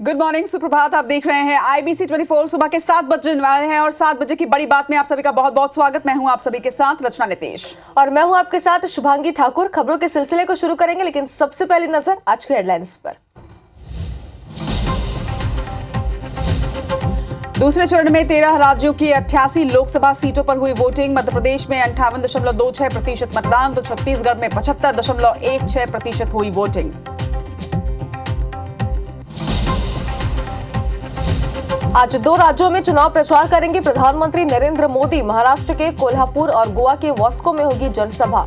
Good morning, सुप्रभात। आप देख रहे हैं IBC 24। सुबह के 7 बजने वाले हैं और 7 बजे की बड़ी बात में आप सभी का बहुत बहुत स्वागत। मैं हूं आप सभी के साथ रचना नितेश और मैं हूं आपके साथ शुभांगी ठाकुर। खबरों के सिलसिले को शुरू करेंगे, लेकिन सबसे पहले नजर आज की हेडलाइंस पर। दूसरे चरण में 13 राज्यों की 88 लोकसभा सीटों पर हुई वोटिंग। मध्य प्रदेश में 58.26% मतदान तो छत्तीसगढ़ में 75.16% हुई वोटिंग। आज 2 राज्यों में चुनाव प्रचार करेंगे प्रधानमंत्री नरेंद्र मोदी। महाराष्ट्र के कोल्हापुर और गोवा के वास्को में होगी जनसभा।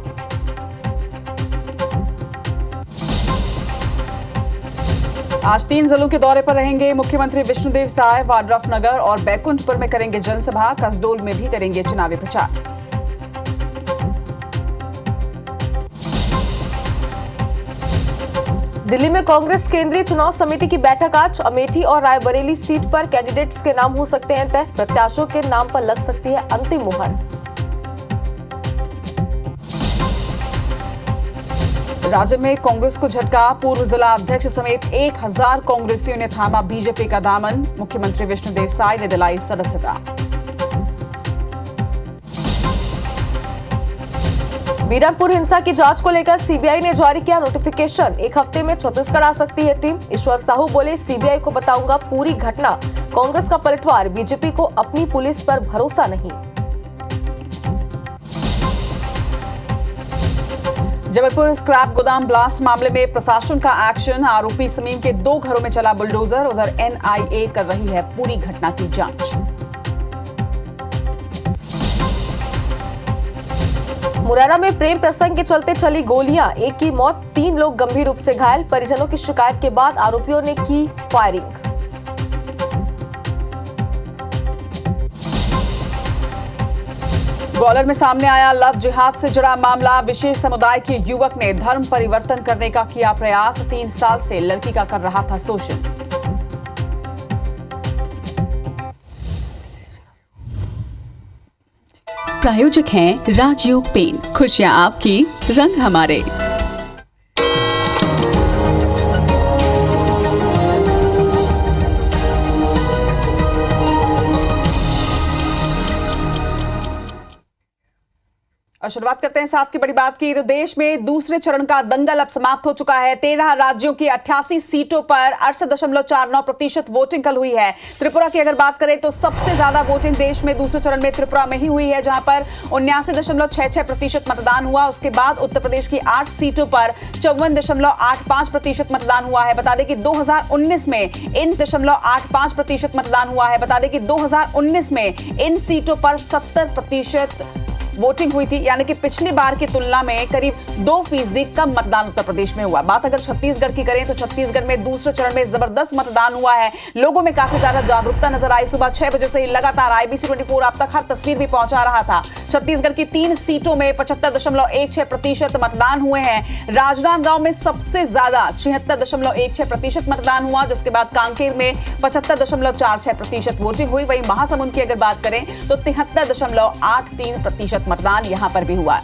आज 3 जिलों के दौरे पर रहेंगे मुख्यमंत्री विष्णुदेव साय। वाड्रफनगर और बैकुंठपुर में करेंगे जनसभा। कसडोल में भी करेंगे चुनावी प्रचार। दिल्ली में कांग्रेस केंद्रीय चुनाव समिति की बैठक आज। अमेठी और रायबरेली सीट पर कैंडिडेट्स के नाम हो सकते हैं तय। प्रत्याशियों के नाम पर लग सकती है अंतिम मुहर। राज्य में कांग्रेस को झटका। पूर्व जिला अध्यक्ष समेत 1000 कांग्रेसियों ने थामा बीजेपी का दामन। मुख्यमंत्री विष्णुदेव साय ने दिलाई सदस्यता। मीरापुर हिंसा की जांच को लेकर सीबीआई ने जारी किया नोटिफिकेशन। 1 हफ्ते में छत्तीसगढ़ आ सकती है टीम। ईश्वर साहू बोले, सीबीआई को बताऊंगा पूरी घटना। कांग्रेस का पलटवार, बीजेपी को अपनी पुलिस पर भरोसा नहीं। जबलपुर स्क्रैप गोदाम ब्लास्ट मामले में प्रशासन का एक्शन। आरोपी समीम के 2 घरों में चला बुलडोजर। उधर NIA कर रही है पूरी घटना की जांच। मुरैना में प्रेम प्रसंग के चलते चली गोलियां। 1 की मौत, 3 लोग गंभीर रूप से घायल। परिजनों की शिकायत के बाद आरोपियों ने की फायरिंग। ग्वालियर में सामने आया लव जिहाद से जुड़ा मामला। विशेष समुदाय के युवक ने धर्म परिवर्तन करने का किया प्रयास। 3 साल से लड़की का कर रहा था शोषण। प्रायोजक हैं राजयोग पेन। खुशियां आपकी, रंग हमारे। और शुरुआत करते हैं 7 की बड़ी बात की। तो देश में दूसरे चरण का दंगल अब समाप्त हो चुका है। 13 राज्यों की 88 सीटों पर 68.49% वोटिंग कल हुई है। त्रिपुरा की अगर बात करें तो सबसे ज्यादा वोटिंग देश में दूसरे चरण में त्रिपुरा में ही हुई है, जहां पर 79.66% मतदान हुआ। उसके बाद उत्तर प्रदेश की 8 सीटों पर 54.85% मतदान हुआ है। बता दें कि 2019 में इन 0.85% मतदान हुआ है। बता दें कि 2019 में इन सीटों पर 70% वोटिंग हुई थी, यानी कि पिछली बार की तुलना में करीब 2% कम मतदान उत्तर प्रदेश में हुआ। बात अगर छत्तीसगढ़ की करें तो छत्तीसगढ़ में दूसरे चरण में जबरदस्त मतदान हुआ है। लोगों में काफी ज्यादा जागरूकता नजर आई। सुबह 6 बजे से ही लगातार IBC 24 आप तक हर तस्वीर भी पहुंचा रहा था। छत्तीसगढ़ की 3 सीटों में 75.16% मतदान हुए हैं। राजनांदगांव में सबसे ज्यादा 76.16% मतदान हुआ, जिसके बाद कांकेर में 75.46% वोटिंग हुई। वहीं महासमुंद की अगर बात करें तो 73.83% मतदान यहां पर भी हुआ।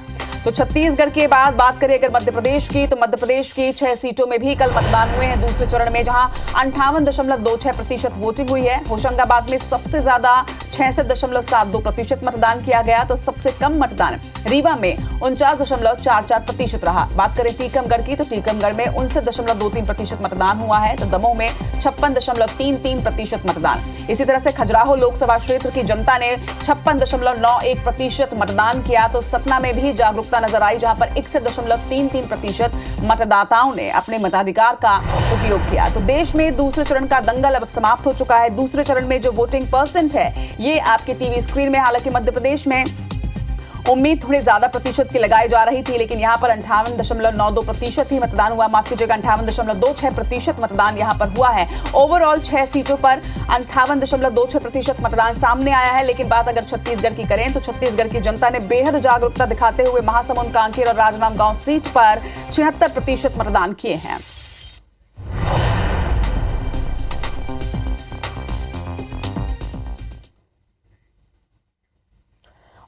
तो छत्तीसगढ़ के बाद बात करें अगर मध्य प्रदेश की, तो मध्य प्रदेश की 6 सीटों में भी कल मतदान हुए हैं दूसरे चरण में, जहां 58.26% वोटिंग हुई है। होशंगाबाद में सबसे ज्यादा 66.72% मतदान किया गया, तो सबसे कम मतदान रीवा में 49.44% रहा। बात करें टीकमगढ़ की, तो टीकमगढ़ में 59.23% मतदान हुआ है। तो दमोह में 56.33% मतदान। इसी तरह से खजुराहो लोकसभा क्षेत्र की जनता ने 56.91% मतदान किया। तो सतना में भी जागरूकता नजर आई, जहां पर 61.33% मतदाताओं ने अपने मताधिकार का उपयोग किया। तो देश में दूसरे चरण का दंगल अब समाप्त हो चुका है। दूसरे चरण में जो वोटिंग परसेंट है ये आपके टीवी स्क्रीन में, हालांकि मध्य प्रदेश में उम्मीद थोड़ी ज्यादा प्रतिशत की लगाई जा रही थी, लेकिन यहां पर 58.92% ही मतदान हुआ। माफ कीजिएगा, 58.26% मतदान यहां पर हुआ है। ओवरऑल 6 सीटों पर 58.26% मतदान सामने आया है। लेकिन बात अगर छत्तीसगढ़ की करें तो छत्तीसगढ़ की जनता ने बेहद जागरूकता दिखाते हुए महासमुंद, कांकेर और राजनांदगांव सीट पर 76% मतदान किए हैं।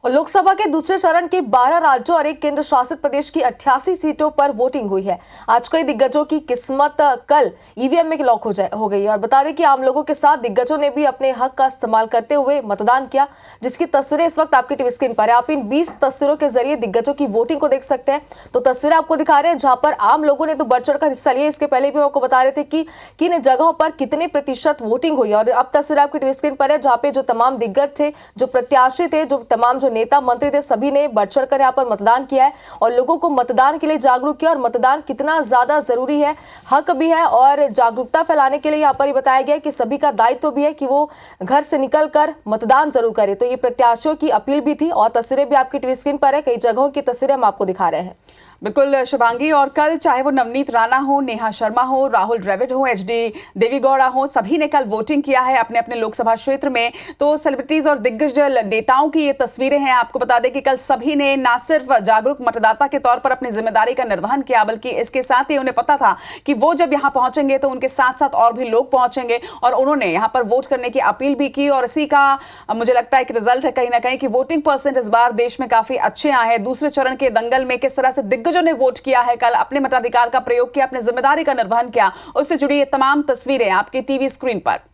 और लोकसभा के दूसरे चरण के 12 राज्यों और एक केंद्र शासित प्रदेश की 88 सीटों पर वोटिंग हुई है। आज कई दिग्गजों की किस्मत कल ईवीएम में लॉक हो गई है। और बता दें कि आम लोगों के साथ दिग्गजों ने भी अपने हक का इस्तेमाल करते हुए मतदान किया, जिसकी तस्वीरें इस वक्त आपकी टीवी स्क्रीन पर है। आप इन 20 तस्वीरों के जरिए दिग्गजों की वोटिंग को देख सकते हैं। तो तस्वीरें आपको दिखा रहे हैं जहां पर आम लोगों ने तो बढ़ चढ़कर हिस्सा लिया। इसके पहले भी आपको बता रहे थे कि किन जगहों पर कितने प्रतिशत वोटिंग हुई। और अब तस्वीर आपकी टीवी स्क्रीन पर है जहां पे जो तमाम दिग्गज थे, जो प्रत्याशी थे, जो तमाम जो नेता मंत्री थे, सभी ने बढ़ चढ़कर यहाँ पर मतदान किया है और लोगों को मतदान के लिए जागरूक किया। और मतदान कितना ज्यादा जरूरी है, हक भी है और जागरूकता फैलाने के लिए यहाँ पर बताया गया है कि सभी का दायित्व भी है कि वो घर से निकलकर मतदान जरूर करे। तो ये प्रत्याशियों की अपील भी थी और तस्वीरें भी आपकी टीवी स्क्रीन पर है। कई जगहों की तस्वीरें हम आपको दिखा रहे हैं। बिल्कुल शुभांगी, और कल चाहे वो नवनीत राणा हो, नेहा शर्मा हो, राहुल द्रविड़ हो, एचडी देवेगौड़ा हो, सभी ने कल वोटिंग किया है अपने अपने लोकसभा क्षेत्र में। तो सेलिब्रिटीज और दिग्गज नेताओं की ये तस्वीरें हैं। आपको बता दें कि कल सभी ने न सिर्फ जागरूक मतदाता के तौर पर अपनी जिम्मेदारी का निर्वहन किया, बल्कि इसके साथ ही उन्हें पता था कि वो जब यहाँ पहुंचेंगे तो उनके साथ साथ और भी लोग पहुंचेंगे और उन्होंने यहाँ पर वोट करने की अपील भी की। और इसी का मुझे लगता है कि रिजल्ट है कहीं ना कहीं कि वोटिंग परसेंट इस बार देश में काफी अच्छे आए हैं। दूसरे चरण के दंगल में किस तरह से दिग्गजों ने वोट किया है, कल अपने मताधिकार का प्रयोग किया, अपनी जिम्मेदारी का निर्वहन किया, उससे जुड़ी ये तमाम तस्वीरें आपके टीवी स्क्रीन पर।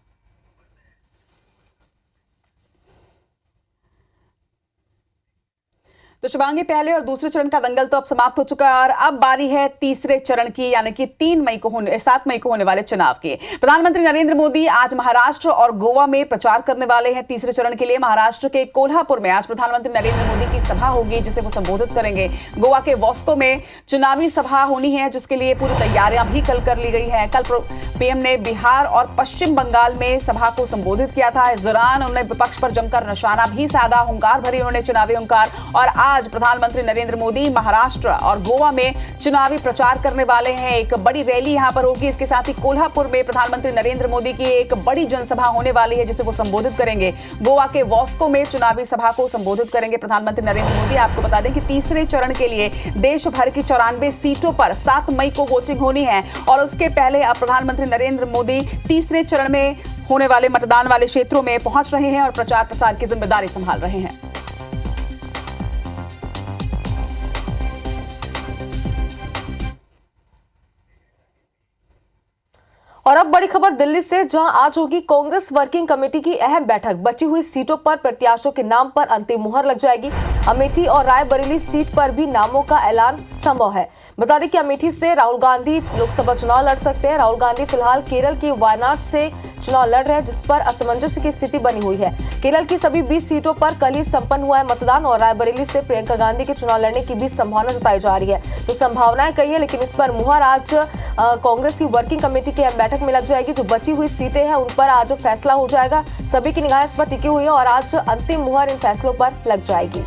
तो शुभांगी, पहले और दूसरे चरण का दंगल तो अब समाप्त हो चुका है और अब बारी है तीसरे चरण की, यानी कि 7 मई को होने वाले चुनाव की। प्रधानमंत्री नरेंद्र मोदी आज महाराष्ट्र और गोवा में प्रचार करने वाले हैं तीसरे चरण के लिए। महाराष्ट्र के कोल्हापुर में आज प्रधानमंत्री नरेंद्र मोदी की सभा होगी जिसे वो संबोधित करेंगे। गोवा के वॉस्को में चुनावी सभा होनी है जिसके लिए पूरी तैयारियां भी कल कर ली गई है। कल पीएम ने बिहार और पश्चिम बंगाल में सभा को संबोधित किया था। इस दौरान उन्होंने विपक्ष पर जमकर निशाना भी साधा, हुंकार भरी उन्होंने चुनावी हुंकार। और आज प्रधानमंत्री नरेंद्र मोदी महाराष्ट्र और गोवा में चुनावी प्रचार करने वाले हैं। एक बड़ी रैली यहां पर होगी। इसके साथ ही कोल्हापुर में प्रधानमंत्री नरेंद्र मोदी की एक बड़ी जनसभा होने वाली है जिसे वो संबोधित करेंगे। गोवा के वॉस्को में चुनावी सभा को संबोधित करेंगे प्रधानमंत्री नरेंद्र मोदी। आपको बता दें कि तीसरे चरण के लिए देश भर की 94 सीटों पर 7 मई को वोटिंग होनी है और उसके पहले अब प्रधानमंत्री नरेंद्र मोदी तीसरे चरण में होने वाले मतदान वाले क्षेत्रों में पहुंच रहे हैं और प्रचार प्रसार की जिम्मेदारी संभाल रहे हैं। और अब बड़ी खबर दिल्ली से, जहां आज होगी कांग्रेस वर्किंग कमेटी की अहम बैठक। बची हुई सीटों पर प्रत्याशियों के नाम पर अंतिम मुहर लग जाएगी। अमेठी और रायबरेली सीट पर भी नामों का ऐलान संभव है। बता दें कि अमेठी से राहुल गांधी लोकसभा चुनाव लड़ सकते हैं। राहुल गांधी फिलहाल केरल की वायनाड से चुनाव लड़ रहे हैं जिस पर असमंजस की स्थिति बनी हुई है। केरल की सभी 20 सीटों पर कल ही संपन्न हुआ है मतदान और रायबरेली से प्रियंका गांधी के चुनाव लड़ने की भी संभावना जताई जा रही है। तो संभावनाएं कई है, लेकिन इस पर मुहर आज कांग्रेस की वर्किंग कमेटी की बैठक में लग जाएगी। जो बची हुई सीटें हैं उन पर आज फैसला हो जाएगा। सभी की निगाहें इस पर टिकी हुई है और आज अंतिम मुहर इन फैसलों पर लग जाएगी।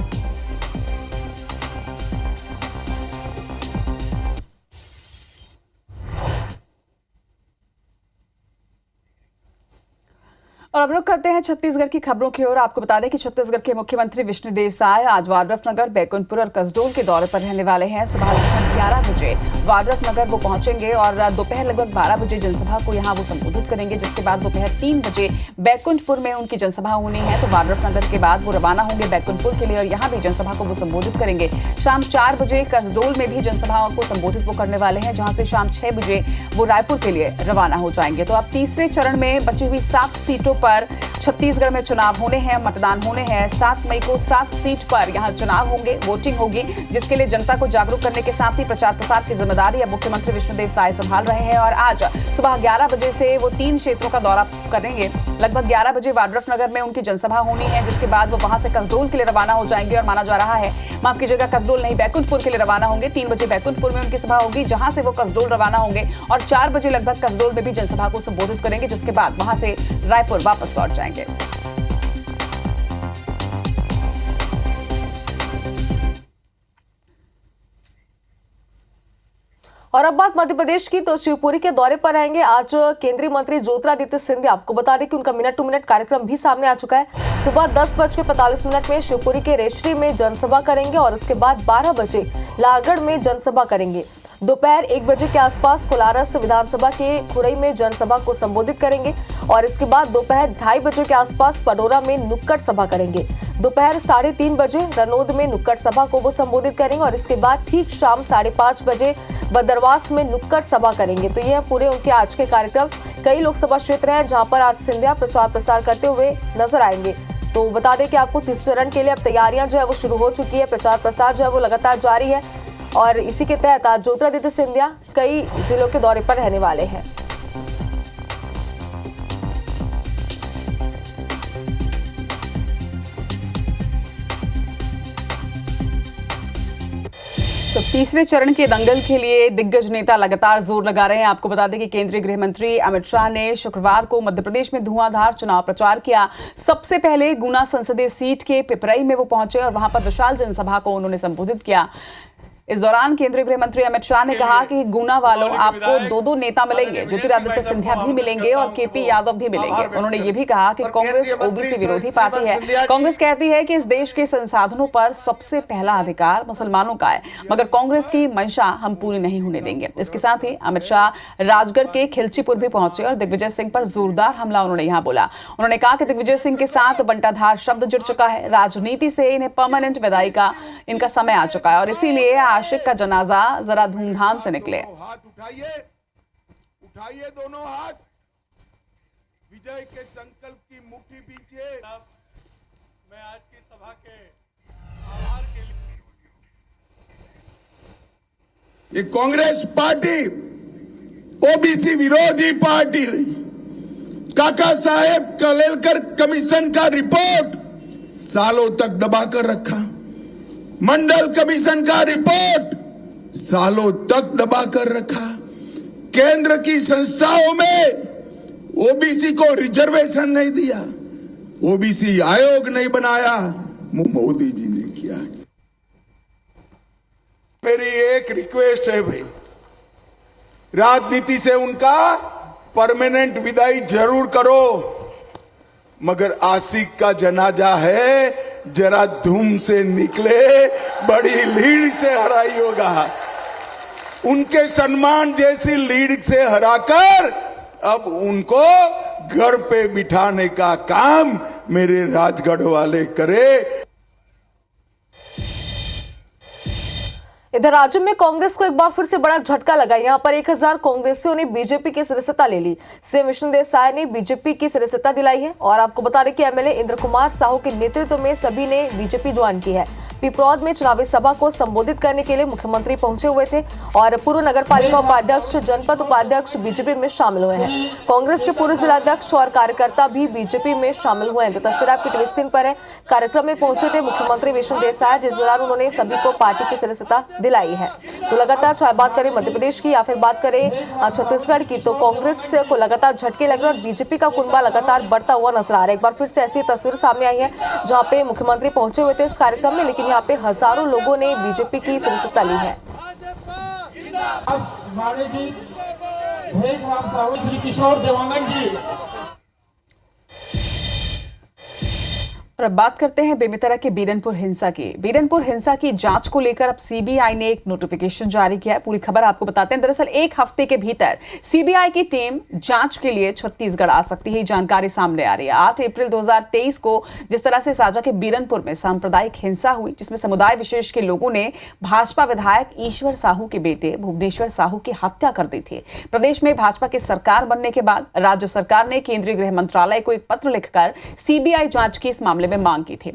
और अब रुक करते हैं छत्तीसगढ़ की खबरों की ओर। आपको बता दें कि छत्तीसगढ़ के मुख्यमंत्री विष्णुदेव साय आज वाड्रफनगर, बैकुंठपुर और कसडोल के दौरे पर रहने वाले हैं। सुबह लगभग 11 बजे वाड्रफनगर वो पहुंचेंगे और दोपहर लगभग 12 बजे जनसभा को यहां वो संबोधित करेंगे, जिसके बाद दोपहर 3 बजे बैकुंठपुर में उनकी जनसभा होनी है। तो वाड्रफनगर के बाद वो रवाना होंगे बैकुंठपुर के लिए और यहाँ भी जनसभा को वो संबोधित करेंगे। शाम 4 बजे कसडोल में भी जनसभा को संबोधित वो करने वाले हैं, जहां से शाम 6 बजे वो रायपुर के लिए रवाना हो जाएंगे। तो अब तीसरे चरण में बची हुई 7 सीटों पर छत्तीसगढ़ में चुनाव होने हैं, मतदान होने हैं। 7 मई को 7 सीट पर यहां चुनाव होंगे, वोटिंग होगी, जिसके लिए जनता को जागरूक करने के साथ ही प्रचार प्रसार की जिम्मेदारी अब मुख्यमंत्री विष्णुदेव साय संभाल रहे हैं। और आज सुबह 11 बजे से वो 3 क्षेत्रों का दौरा करेंगे। लगभग 11 बजे वाड्रफनगर में उनकी जनसभा होनी है, जिसके बाद वो वहां से कसडोल के लिए रवाना हो जाएंगे और माना जा रहा है, माफ कीजिएगा, कसडोल नहीं, बैकुंठपुर के लिए रवाना होंगे। 3 बजे बैकुंठपुर में उनकी सभा होगी, जहां से वो कसडोल रवाना होंगे और 4 बजे लगभग कसडोल में भी जनसभा को संबोधित करेंगे, जिसके बाद वहां से रायपुर वापस लौट जाएंगे। और अब बात मध्य प्रदेश की, तो शिवपुरी के दौरे पर रहेंगे आज केंद्रीय मंत्री ज्योतिरादित्य सिंधिया। आपको बता दें कि उनका मिनट टू मिनट कार्यक्रम भी सामने आ चुका है। सुबह 10:45 में शिवपुरी के रेशरी में जनसभा करेंगे और उसके बाद 12 बजे लालगढ़ में जनसभा करेंगे। दोपहर 1 बजे के आसपास कोलारस विधानसभा के खुरई में जनसभा को संबोधित करेंगे और इसके बाद दोपहर 2:30 बजे के आसपास पडोरा में नुक्कड़ सभा करेंगे। दोपहर 3:30 बजे रनौद में नुक्कड़ सभा को वो संबोधित करेंगे और इसके बाद ठीक शाम 5:30 बजे बदरवास में नुक्कड़ सभा करेंगे। तो यह पूरे उनके आज के कार्यक्रम। कई लोकसभा क्षेत्र हैं जहां पर आज सिंधिया प्रचार प्रसार करते हुए नजर आएंगे। तो बता दें कि आपको तीसरे चरण के लिए अब तैयारियां जो है वो शुरू हो चुकी है। प्रचार प्रसार जो है वो लगातार जारी है और इसी के तहत आज ज्योतिरादित्य सिंधिया कई जिलों के दौरे पर रहने वाले हैं। तो तीसरे चरण के दंगल के लिए दिग्गज नेता लगातार जोर लगा रहे हैं। आपको बता दें कि केंद्रीय गृह मंत्री अमित शाह ने शुक्रवार को मध्य प्रदेश में धुआंधार चुनाव प्रचार किया। सबसे पहले गुना संसदीय सीट के पिपरई में वो पहुंचे और वहां पर विशाल जनसभा को उन्होंने संबोधित किया। इस दौरान केंद्रीय गृह मंत्री अमित शाह ने कहा कि गुना वालों आपको 2 नेता मिलेंगे, ज्योतिरादित्य सिंधिया भी मिलेंगे और केपी यादव भी मिलेंगे। उन्होंने ये भी कहा कि कांग्रेस ओबीसी विरोधी पार्टी है। कांग्रेस कहती है कि इस देश के संसाधनों पर सबसे पहला अधिकार मुसलमानों का है, मगर कांग्रेस की मंशा हम पूरी नहीं होने देंगे। इसके साथ ही अमित शाह राजगढ़ के खिलचीपुर भी पहुंचे और दिग्विजय सिंह पर जोरदार हमला उन्होंने यहां बोला। उन्होंने कहा कि दिग्विजय सिंह के साथ बंटाधार शब्द जुड़ चुका है। राजनीति से इन्हें परमानेंट विदाई का इनका समय आ चुका है और इसीलिए आशिक का जनाजा जरा धूमधाम से निकले। हाथ उठाइए, उठाइए दोनों हाथ, विजय के संकल्प की मुट्ठी बींचिए। मैं आज की सभा के आभार के लिए ये कांग्रेस पार्टी ओबीसी विरोधी पार्टी रही। काका साहेब कलेलकर कमीशन का रिपोर्ट सालों तक दबाकर रखा। मंडल कमीशन का रिपोर्ट सालों तक दबाकर रखा। केंद्र की संस्थाओं में ओबीसी को रिजर्वेशन नहीं दिया, ओबीसी आयोग नहीं बनाया, मोदी जी ने किया। मेरी एक रिक्वेस्ट है भाई, राजनीति से उनका परमानेंट विदाई जरूर करो, मगर आशिक का जनाजा है, जरा धूम से निकले, बड़ी लीड से हराई होगा। उनके सम्मान जैसी लीड से हराकर अब उनको घर पे बिठाने का काम मेरे राजगढ़ वाले करे। इधर राज्य में कांग्रेस को एक बार फिर से बड़ा झटका लगा। यहां पर 1000 कांग्रेसियों ने बीजेपी की सदस्यता ले ली। सीएम विष्णुदेव साय ने बीजेपी की सदस्यता दिलाई है और आपको बता दें कि एमएलए इंद्र कुमार साहू के नेतृत्व में सभी ने बीजेपी ज्वाइन की है। पिपरौद में चुनावी सभा को संबोधित करने के लिए मुख्यमंत्री पहुंचे हुए थे और पूर्व नगर पालिका उपाध्यक्ष, जनपद उपाध्यक्ष बीजेपी में शामिल हुए हैं। कांग्रेस के पूर्व जिलाध्यक्ष और कार्यकर्ता भी बीजेपी में शामिल हुए हैं। जो तस्वीर आपकी टीवी स्क्रीन पर है, कार्यक्रम में पहुंचे थे मुख्यमंत्री विष्णुदेव साय, जिस दौरान उन्होंने सभी को पार्टी की सदस्यता दिलाई है। तो लगातार चाहे बात करें मध्य प्रदेश की या फिर बात करें छत्तीसगढ़ की, तो कांग्रेस को लगातार झटके लग रहे हैं और बीजेपी का कुनबा लगातार बढ़ता हुआ नजर आ रहा है। एक बार फिर से ऐसी तस्वीर सामने आई है जहां पे मुख्यमंत्री पहुंचे हुए थे इस कार्यक्रम में, लेकिन यहाँ पे हजारों लोगों ने बीजेपी की सदस्यता ली है। श्री किशोर देवांगन जी। और अब बात करते हैं बेमेतरा के बीरनपुर हिंसा की। बीरनपुर हिंसा की जांच को लेकर अब सीबीआई ने एक नोटिफिकेशन जारी किया है। पूरी खबर आपको बताते हैं। दरअसल 1 हफ्ते के भीतर सीबीआई की टीम जांच के लिए छत्तीसगढ़ आ सकती है, जानकारी सामने आ रही है। 8 अप्रैल 2023 को जिस तरह से साजा के बीरनपुर में सांप्रदायिक हिंसा हुई, जिसमें समुदाय विशेष के लोगों ने भाजपा विधायक ईश्वर साहू के बेटे भुवनेश्वर साहू की हत्या कर दी थी। प्रदेश में भाजपा की सरकार बनने के बाद राज्य सरकार ने केंद्रीय गृह मंत्रालय को एक पत्र लिखकर सीबीआई जांच की इस मामले में मांग की थी।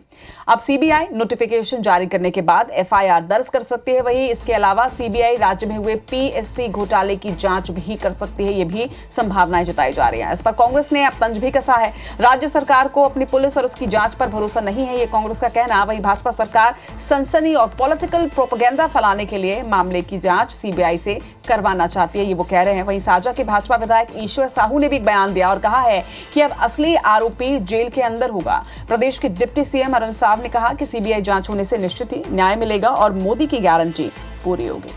अब सीबीआई नोटिफिकेशन जारी करने के बाद एफआईआर दर्ज कर सकती है। वहीं इसके अलावा सीबीआई राज्य में हुए पीएससी घोटाले की जांच भी कर सकती है, ये भी संभावनाएं जताई जा रही हैं। इस पर कांग्रेस ने अब तंज भी कसा है। राज्य सरकार को अपनी पुलिस और उसकी जांच पर भरोसा नहीं है, ये कांग्रेस का कहना। वहीं भाजपा सरकार सनसनी और पॉलिटिकल प्रोपेगेंडा फैलाने के लिए मामले की जांच सीबीआई से करवाना चाहती है, ये वो कह रहे हैं। वहीं साजा के भाजपा विधायक ईश्वर साहू ने भी एक बयान दिया और कहा है कि अब असली आरोपी जेल के अंदर होगा। प्रदेश के डिप्टी सीएम अरुण साव ने कहा कि सीबीआई जांच होने से निश्चित ही न्याय मिलेगा और मोदी की गारंटी पूरी होगी।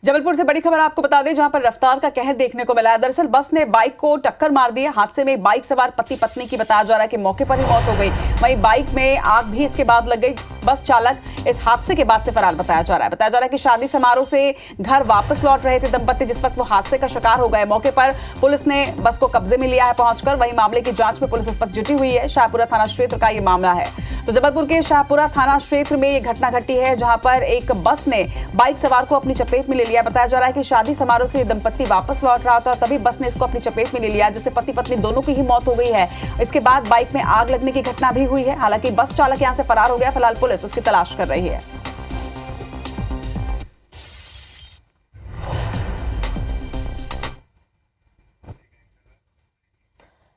जबलपुर से बड़ी खबर आपको बता दें, जहां पर रफ्तार का कहर देखने को मिला है। दरअसल बस ने बाइक को टक्कर मार दी। हादसे में बाइक सवार पति पत्नी की बताया जा रहा है कि मौके पर ही मौत हो गई। वहीं बाइक में आग भी इसके बाद लग गई। बस चालक इस हादसे के बाद से फरार बताया जा रहा है कि शादी समारोह से घर वापस लौट रहे थे दंपति, जिस वक्त वो हादसे का शिकार हो गए। मौके पर पुलिस ने बस को कब्जे में लिया है पहुंचकर। वहीं मामले की जांच में पुलिस इस वक्त जुटी हुई है। शाहपुरा थाना क्षेत्र का ये मामला है। तो जबलपुर के शाहपुरा थाना क्षेत्र में ये घटना घटी है, जहां पर एक बस ने बाइक सवार को अपनी चपेट में ले लिया। बताया जा रहा है कि शादी समारोह से दंपति वापस लौट रहा था, तभी बस ने इसको अपनी चपेट में ले लिया, जिससे पति पत्नी दोनों की ही मौत हो गई है। इसके बाद बाइक में आग लगने की घटना भी हुई है। हालांकि बस चालक यहां से फरार हो गया। फिलहाल पुलिस उसकी तलाश कर रही है।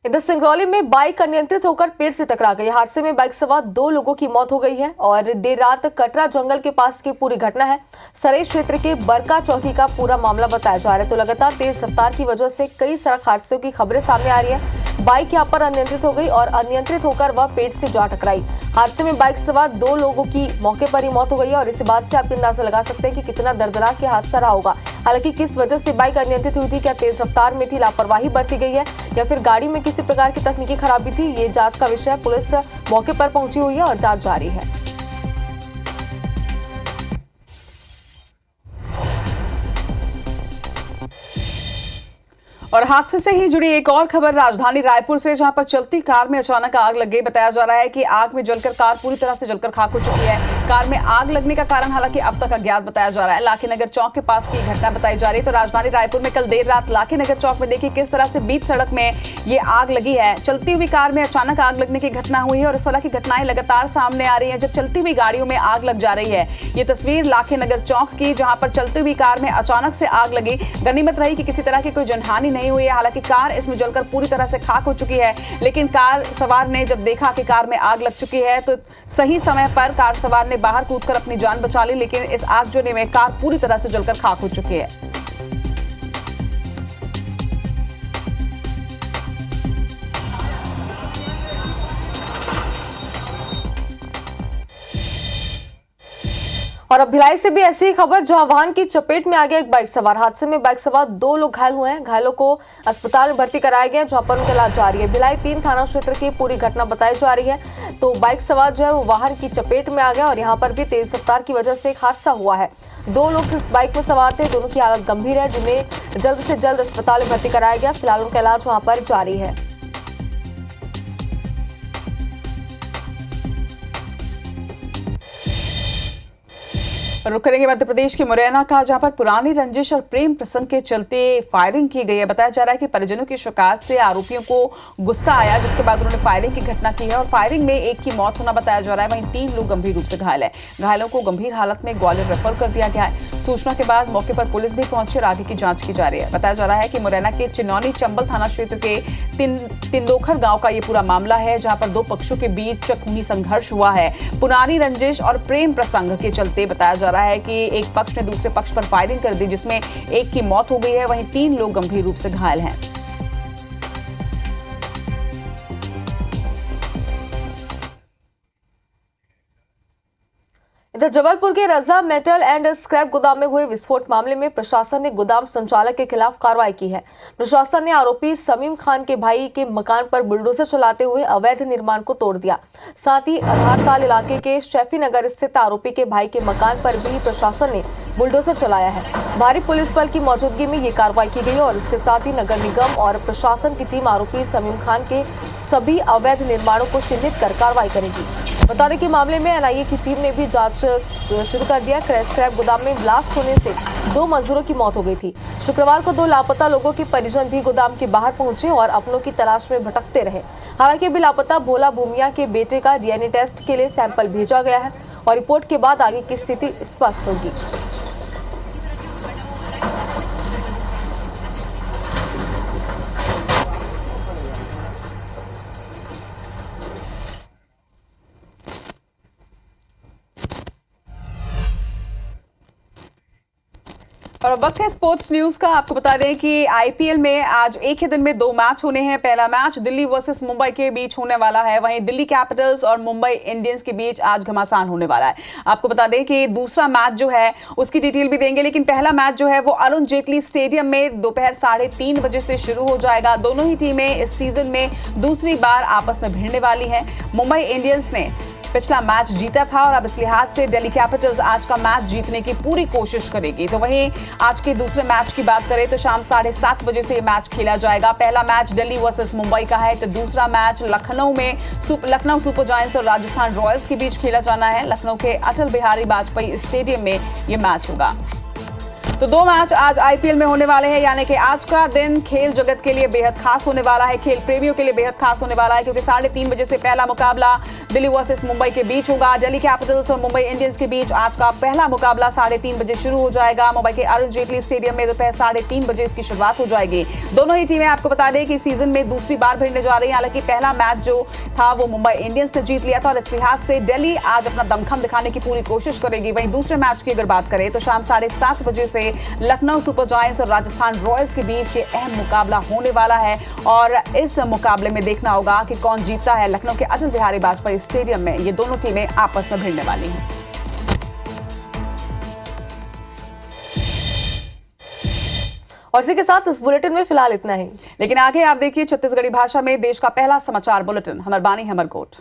इधर सिंगरौली में बाइक अनियंत्रित होकर पेड़ से टकरा गई। हादसे में बाइक सवार 2 लोगों की मौत हो गई है और देर रात कटरा जंगल के पास की पूरी घटना है। सराय क्षेत्र के बरका चौकी का पूरा मामला बताया जा रहा है। तो लगातार तेज रफ्तार की वजह से कई सड़क हादसों की खबरें सामने आ रही है। बाइक यहाँ पर अनियंत्रित हो गई और अनियंत्रित होकर वह पेड़ से जा टकराई। हादसे में बाइक सवार 2 लोगों की मौके पर ही मौत हो गई है और इसी बात से आप अंदाजा लगा सकते हैं कि कितना दर्दनाक यह हादसा रहा होगा। हालांकि किस वजह से बाइक अनियंत्रित हुई थी, क्या तेज रफ्तार में थी, लापरवाही बरती गई है या फिर गाड़ी में किसी प्रकार की तकनीकी खराबी थी, ये जांच का विषय है। पुलिस मौके पर पहुंची हुई है और जांच जारी है। और हादसे से ही जुड़ी एक और खबर राजधानी रायपुर से, जहां पर चलती कार में अचानक आग लग गई। बताया जा रहा है कि आग में जलकर कार पूरी तरह से जलकर खाक हो चुकी है। कार में आग लगने का कारण हालांकि अब तक अज्ञात बताया जा रहा है। लाखीनगर चौक के पास की घटना बताई जा रही है। तो राजधानी रायपुर में कल देर रात लाखीनगर चौक में देखिए किस तरह से बीच सड़क में ये आग लगी है। चलती हुई कार में अचानक आग लगने की घटना हुई है और इस तरह की घटनाएं लगातार सामने आ रही है, जब चलती हुई गाड़ियों में आग लग जा रही है। ये तस्वीर लाखीनगर चौक की, जहां पर चलती हुई कार में अचानक से आग लगी। गनीमत रही कि किसी तरह की कोई जनहानि नहीं हुई है। हालांकि कार इसमें जलकर पूरी तरह से खाक हो चुकी है, लेकिन कार सवार ने जब देखा कि कार में आग लग चुकी है तो सही समय पर कार सवार ने बाहर कूदकर अपनी जान बचा ली, लेकिन इस आगजनी में कार पूरी तरह से जलकर खाक हो चुकी है। और अब भिलाई से भी ऐसी ही खबर, जहां वाहन की चपेट में आ गया एक बाइक सवार। हादसे में बाइक सवार 2 लोग घायल हुए हैं। घायलों को अस्पताल में भर्ती कराया गया, जहां पर उनका इलाज जारी है। भिलाई 3 थाना क्षेत्र की पूरी घटना बताई जा रही है। तो बाइक सवार जो है वो वाहन की चपेट में आ गया और यहाँ पर भी तेज रफ्तार की वजह से एक हादसा हुआ है। 2 लोग इस बाइक में सवार थे, दोनों की हालत गंभीर है, जिन्हें जल्द से जल्द अस्पताल में भर्ती कराया गया। फिलहाल उनका इलाज वहां पर जारी है। रुक करेंगे मध्य प्रदेश के मुरैना का, जहां पर पुरानी रंजिश और प्रेम प्रसंग के चलते फायरिंग की गई है। बताया जा रहा है कि परिजनों की शिकायत से आरोपियों को गुस्सा आया, जिसके बाद उन्होंने फायरिंग की घटना की है और फायरिंग में एक की मौत होना बताया जा रहा है। वहीं 3 लोग गंभीर रूप से घायल है। घायलों को गंभीर हालत में ग्वालियर रेफर कर दिया गया है। सूचना के बाद मौके पर पुलिस भी पहुंची और आगे की जांच की जा रही है। बताया जा रहा है कि मुरैना के चिनौनी चंबल थाना क्षेत्र के तिंदोखर गांव का ये पूरा मामला है, जहां पर 2 पक्षों के बीच खूनी संघर्ष हुआ है। पुरानी रंजिश और प्रेम प्रसंग के चलते बताया जा रहा है कि एक पक्ष ने दूसरे पक्ष पर फायरिंग कर दी, जिसमें एक की मौत हो गई है। वहीं 3 लोग गंभीर रूप से घायल हैं। इधर जबलपुर के रजा मेटल एंड स्क्रैप गोदाम में हुए विस्फोट मामले में प्रशासन ने गोदाम संचालक के खिलाफ कार्रवाई की है। प्रशासन ने आरोपी समीम खान के भाई के मकान पर बुलडोजर चलाते हुए अवैध निर्माण को तोड़ दिया। साथ ही आधारताल इलाके के शैफी नगर स्थित आरोपी के भाई के मकान पर भी प्रशासन ने बुलडोजर चलाया है। भारी पुलिस बल की मौजूदगी में ये कार्रवाई की गई और इसके साथ ही नगर निगम और प्रशासन की टीम आरोपी समीम खान के सभी अवैध निर्माणों को चिन्हित कर कार्रवाई करेगी। बता दें कि मामले में एनआईए की टीम ने भी जांच शुरू कर दिया। स्क्रैप गोदाम में ब्लास्ट होने से 2 मजदूरों की मौत हो गई थी। शुक्रवार को 2 लापता लोगों के परिजन भी गोदाम के बाहर पहुंचे और अपनों की तलाश में भटकते रहे। हालांकि अभी लापता भोला भूमिया के बेटे का डीएनए टेस्ट के लिए सैंपल भेजा गया है और रिपोर्ट के बाद आगे की स्थिति स्पष्ट होगी। और अब वक्त है स्पोर्ट्स न्यूज का। आपको बता दें कि आईपीएल में आज एक ही दिन में 2 मैच होने हैं। पहला मैच दिल्ली वर्सेस मुंबई के बीच होने वाला है, वहीं दिल्ली कैपिटल्स और मुंबई इंडियंस के बीच आज घमासान होने वाला है। आपको बता दें कि दूसरा मैच जो है उसकी डिटेल भी देंगे, लेकिन पहला मैच जो है वो अरुण जेटली स्टेडियम में दोपहर 3:30 बजे से शुरू हो जाएगा। दोनों ही टीमें इस सीजन में दूसरी बार आपस में भिड़ने वाली हैं। मुंबई इंडियंस ने पिछला मैच जीता था और अब इस लिहाज से दिल्ली कैपिटल्स आज का मैच जीतने की पूरी कोशिश करेगी। तो वहीं आज के दूसरे मैच की बात करें तो शाम 7:30 बजे से ये मैच खेला जाएगा। पहला मैच दिल्ली वर्सेस मुंबई का है, तो दूसरा मैच लखनऊ सुपर जायंट्स और राजस्थान रॉयल्स के बीच खेला जाना है। लखनऊ के अटल बिहारी वाजपेयी स्टेडियम में ये मैच होगा। तो 2 मैच आज आईपीएल में होने वाले हैं, यानी कि आज का दिन खेल जगत के लिए बेहद खास होने वाला है, खेल प्रेमियों के लिए बेहद खास होने वाला है, क्योंकि 3:30 बजे से पहला मुकाबला दिल्ली वर्सेस मुंबई के बीच होगा। दिल्ली कैपिटल्स और मुंबई इंडियंस के बीच आज का पहला मुकाबला 3:30 बजे शुरू हो जाएगा। मुंबई के अरुण जेटली स्टेडियम में दोपहर 3:30 बजे इसकी शुरुआत हो जाएगी। दोनों ही टीमें आपको बता दें कि सीजन में दूसरी बार भिड़ने जा रही है। हालांकि पहला मैच जो था वो मुंबई इंडियंस ने जीत लिया था और इस लिहाज से दिल्ली आज अपना दमखम दिखाने की पूरी कोशिश करेगी। वहीं दूसरे मैच की अगर बात करें तो शाम 7:30 बजे से लखनऊ सुपर जायंट्स और राजस्थान रॉयल्स के बीच ये अहम मुकाबला होने वाला है और इस मुकाबले में देखना होगा कि कौन जीतता है। लखनऊ के अटल बिहारी वाजपेयी स्टेडियम में ये दोनों टीमें आपस में भिड़ने वाली हैं। और इसी के साथ इस बुलेटिन में फिलहाल इतना ही, लेकिन आगे आप देखिए छत्तीसगढ़ी भाषा में देश का पहला समाचार बुलेटिन। हमर बानी हमर गोठ।